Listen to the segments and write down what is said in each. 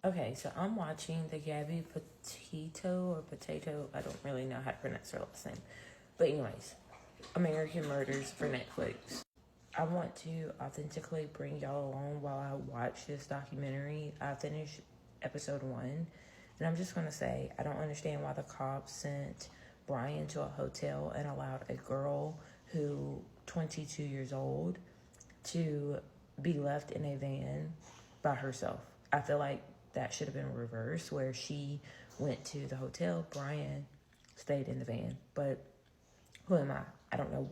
Okay, so I'm watching the Gabby Petito or Potato. I don't really know how to pronounce her last name. But anyways, American Murders for Netflix. I want to authentically bring y'all along while I watch this documentary. I finished episode 1, and I'm just going to say, I don't understand why the cops sent Brian to a hotel and allowed a girl who 22 years old to be left in a van by herself. I feel like that should have been reversed, where she went to the hotel, Brian stayed in the van. But who am I? I don't know.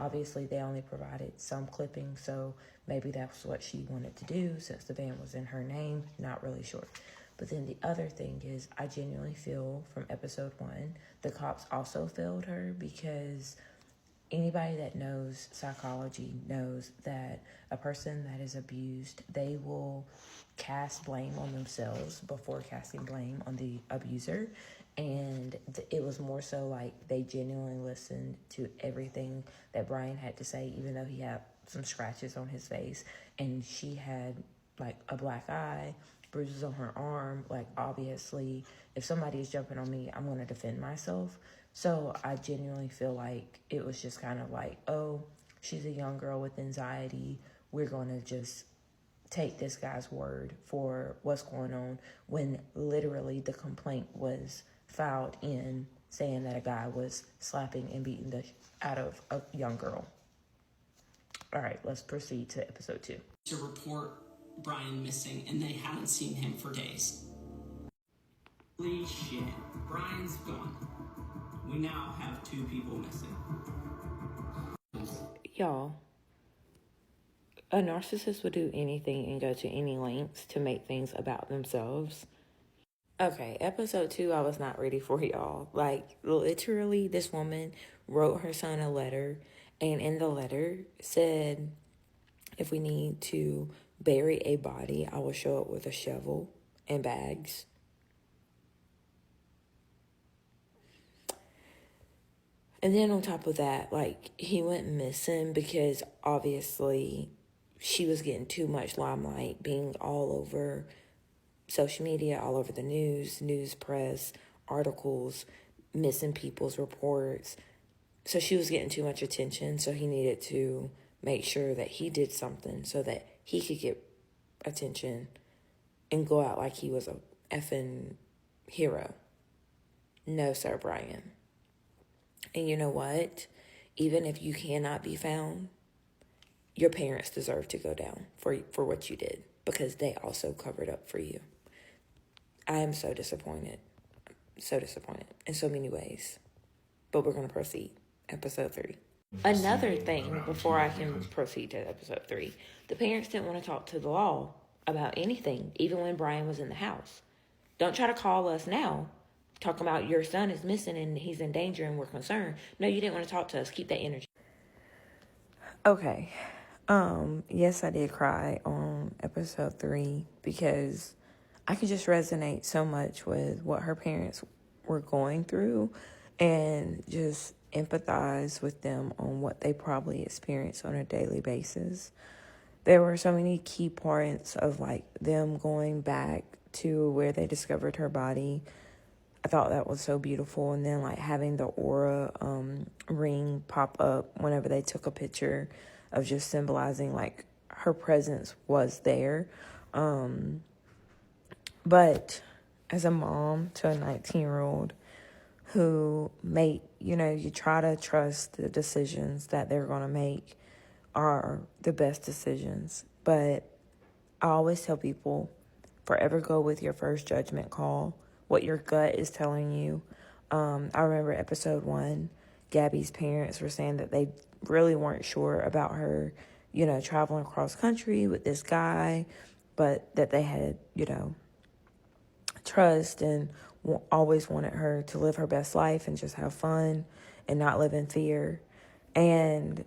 Obviously they only provided some clipping, so maybe that's what she wanted to do since the van was in her name. Not really sure. But then the other thing is, I genuinely feel from episode 1, the cops also failed her, because anybody that knows psychology knows that a person that is abused, they will cast blame on themselves before casting blame on the abuser. And it was more so like they genuinely listened to everything that Brian had to say, even though he had some scratches on his face and she had like a black eye, bruises on her arm. Like, obviously, if somebody is jumping on me, I'm going to defend myself. So I genuinely feel like it was just kind of like, oh, she's a young girl with anxiety. We're going to just take this guy's word for what's going on, when literally the complaint was filed in saying that a guy was slapping and beating the out of a young girl. All right, let's proceed to episode 2. To report Brian missing, and they haven't seen him for days. Holy shit, Brian's gone. We now have 2 people missing. Y'all, a narcissist would do anything and go to any lengths to make things about themselves. Okay, episode 2, I was not ready for, y'all. Like, literally, this woman wrote her son a letter, and in the letter said, if we need to bury a body, I will show up with a shovel and bags. And then on top of that, like, he went missing because obviously she was getting too much limelight, being all over social media, all over the news press, articles, missing people's reports. So she was getting too much attention, so he needed to make sure that he did something so that he could get attention and go out like he was a effing hero. No, sir, Brian. And you know what? Even if you cannot be found, your parents deserve to go down for what you did, because they also covered up for you. I am so disappointed. So disappointed in so many ways. But we're going to proceed. Episode 3. Another thing, before I can proceed to episode 3, the parents didn't want to talk to the law about anything, even when Brian was in the house. Don't try to call us now, talking about your son is missing and he's in danger and we're concerned. No, you didn't want to talk to us. Keep that energy. Okay. Yes, I did cry on episode 3 because I could just resonate so much with what her parents were going through and just empathize with them on what they probably experience on a daily basis. There were so many key points of like them going back to where they discovered her body. I thought that was so beautiful. And then like having the aura ring pop up whenever they took a picture of just symbolizing like her presence was there. But as a mom to a 19-year-old who you try to trust the decisions that they're going to make are the best decisions. But I always tell people, forever go with your first judgment call, what your gut is telling you. I remember episode 1, Gabby's parents were saying that they really weren't sure about her, traveling across country with this guy, but that they had, trust and always wanted her to live her best life and just have fun and not live in fear. And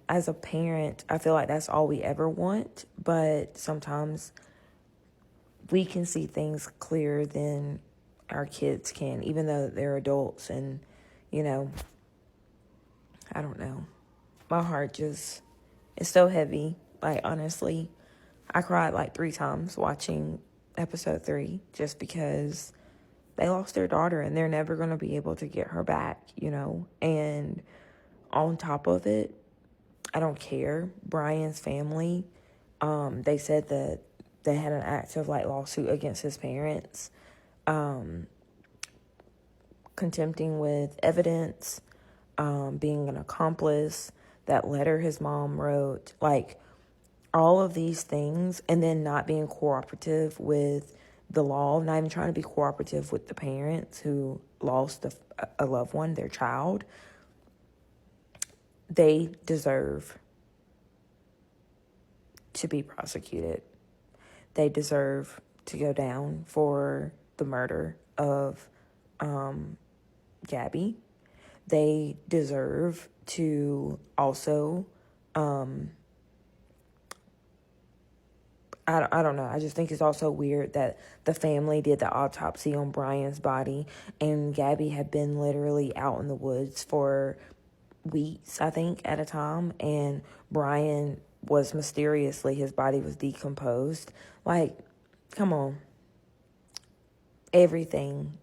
as a parent, I feel like that's all we ever want, but sometimes we can see things clearer than our kids can, even though they're adults. And, I don't know. My heart just is so heavy. Like, honestly, I cried like 3 times watching episode 3, just because they lost their daughter and they're never going to be able to get her back, And on top of it, I don't care. Brian's family, they said that they had an active lawsuit against his parents, contempting with evidence, being an accomplice, that letter his mom wrote, all of these things, and then not being cooperative with the law, not even trying to be cooperative with the parents who lost a loved one, their child. They deserve to be prosecuted. They deserve to go down for the murder of Gabby. They deserve to also, I don't know. I just think it's also weird that the family did the autopsy on Brian's body, and Gabby had been literally out in the woods for weeks, I think, at a time, and Brian was mysteriously, his body was decomposed. Come on. Everything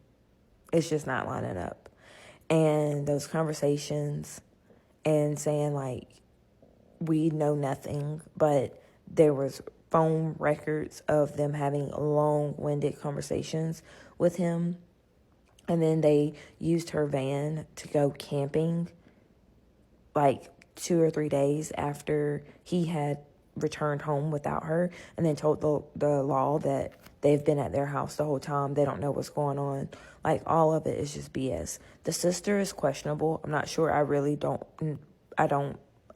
is just not lining up. And those conversations and saying, we know nothing, but there was phone records of them having long-winded conversations with him. And then they used her van to go camping 2 or 3 days after he had returned home without her, and then told the law that they've been at their house the whole time. They don't know what's going on. All of it is just BS. The sister is questionable. I'm not sure.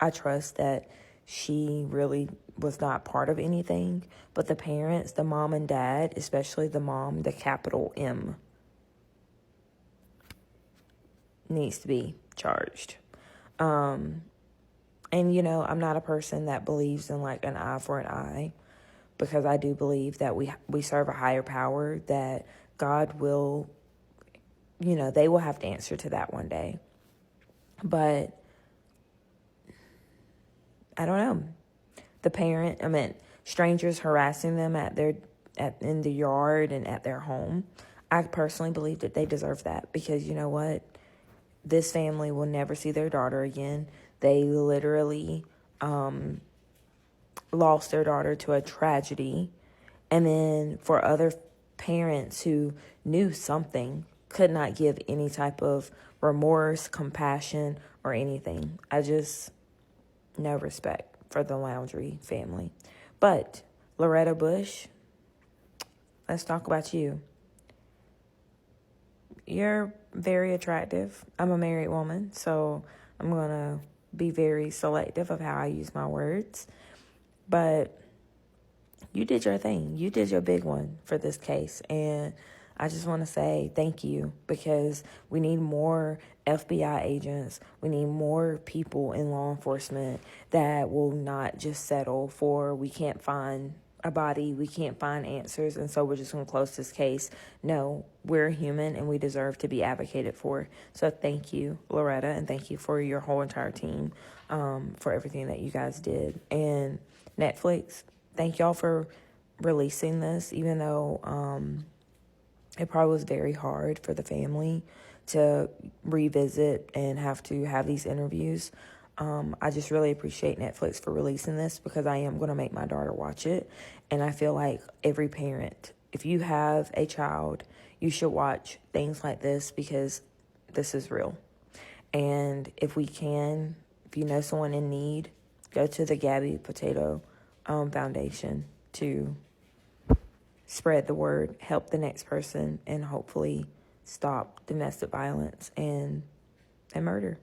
I trust that she really was not part of anything. But the parents, the mom and dad, especially the mom, the capital M, needs to be charged. And, I'm not a person that believes in an eye for an eye, because I do believe that we serve a higher power, that God will, they will have to answer to that one day. But I don't know. The parent, strangers harassing them in the yard and at their home. I personally believe that they deserve that, because you know what? This family will never see their daughter again. They literally lost their daughter to a tragedy. And then for other parents who knew something, could not give any type of remorse, compassion, or anything. No respect for the Laundrie family. But Loretta Bush, let's talk about you. You're very attractive. I'm a married woman, so I'm going to be very selective of how I use my words. But you did your thing. You did your big one for this case. And I just want to say thank you, because we need more FBI agents. We need more people in law enforcement that will not just settle for, we can't find a body, we can't find answers, and so we're just going to close this case. No, we're human and we deserve to be advocated for. So thank you, Loretta, and thank you for your whole entire team for everything that you guys did. And Netflix, thank y'all for releasing this, even though it probably was very hard for the family to revisit and have to have these interviews. I just really appreciate Netflix for releasing this, because I am going to make my daughter watch it. And I feel like every parent, if you have a child, you should watch things like this, because this is real. And if you know someone in need, go to the Gabby Petito Foundation to spread the word, help the next person, and hopefully stop domestic violence and murder.